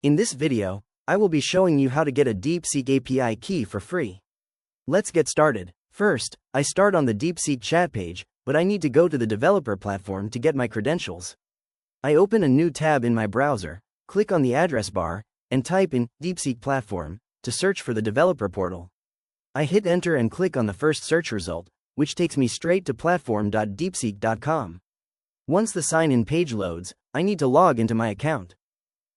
In this video, I will be showing you how to get a Deepseek API key for free. Let's get started. First, I start on the Deepseek chat page, but I need to go to the developer platform to get my credentials. I open a new tab in my browser, click on the address bar, and type in Deepseek platform to search for the developer portal. I hit enter and click on the first search result, which takes me straight to platform.deepseek.com. Once the sign-in page loads, I need to log into my account.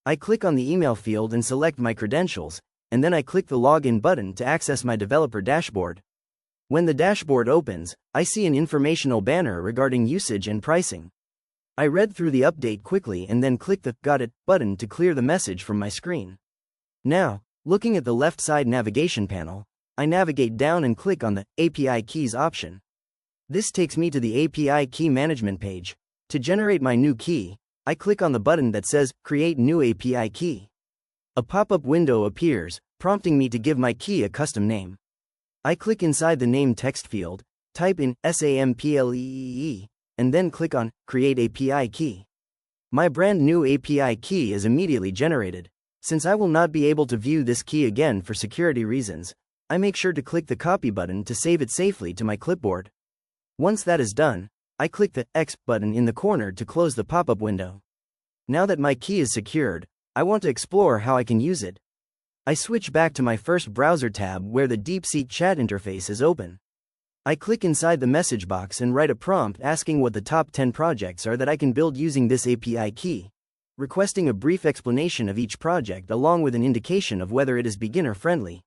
I click on the email field and select my credentials, and then I click the login button to access my developer dashboard. When the dashboard opens, I see an informational banner regarding usage and pricing. I read through the update quickly and then click the Got It button to clear the message from my screen. Now, looking at the left side navigation panel, I navigate down and click on the API Keys option. This takes me to the API Key Management page. To generate my new key, I click on the button that says Create New API Key. A pop-up window appears, prompting me to give my key a custom name. I click inside the name text field, type in SAMPLEE, and then click on Create API Key. My brand new API key is immediately generated. Since I will not be able to view this key again for security reasons, I make sure to click the copy button to save it safely to my clipboard. Once that is done, I click the X button in the corner to close the pop-up window. Now that my key is secured, I want to explore how I can use it. I switch back to my first browser tab where the Deepseek chat interface is open. I click inside the message box and write a prompt asking what the top 10 projects are that I can build using this API key, requesting a brief explanation of each project along with an indication of whether it is beginner-friendly.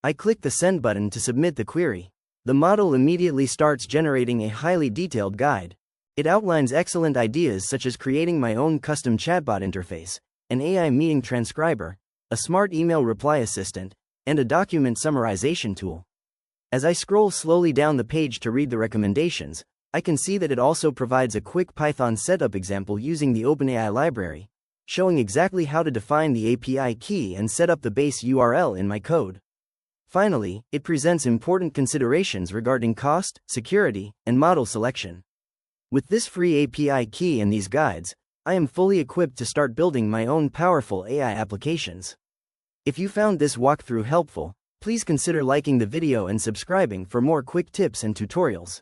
I click the Send button to submit the query. The model immediately starts generating a highly detailed guide. It outlines excellent ideas such as creating my own custom chatbot interface, an AI meeting transcriber, a smart email reply assistant, and a document summarization tool. As I scroll slowly down the page to read the recommendations, I can see that it also provides a quick Python setup example using the OpenAI library, showing exactly how to define the API key and set up the base URL in my code. Finally, it presents important considerations regarding cost, security, and model selection. With this free API key and these guides, I am fully equipped to start building my own powerful AI applications. If you found this walkthrough helpful, please consider liking the video and subscribing for more quick tips and tutorials.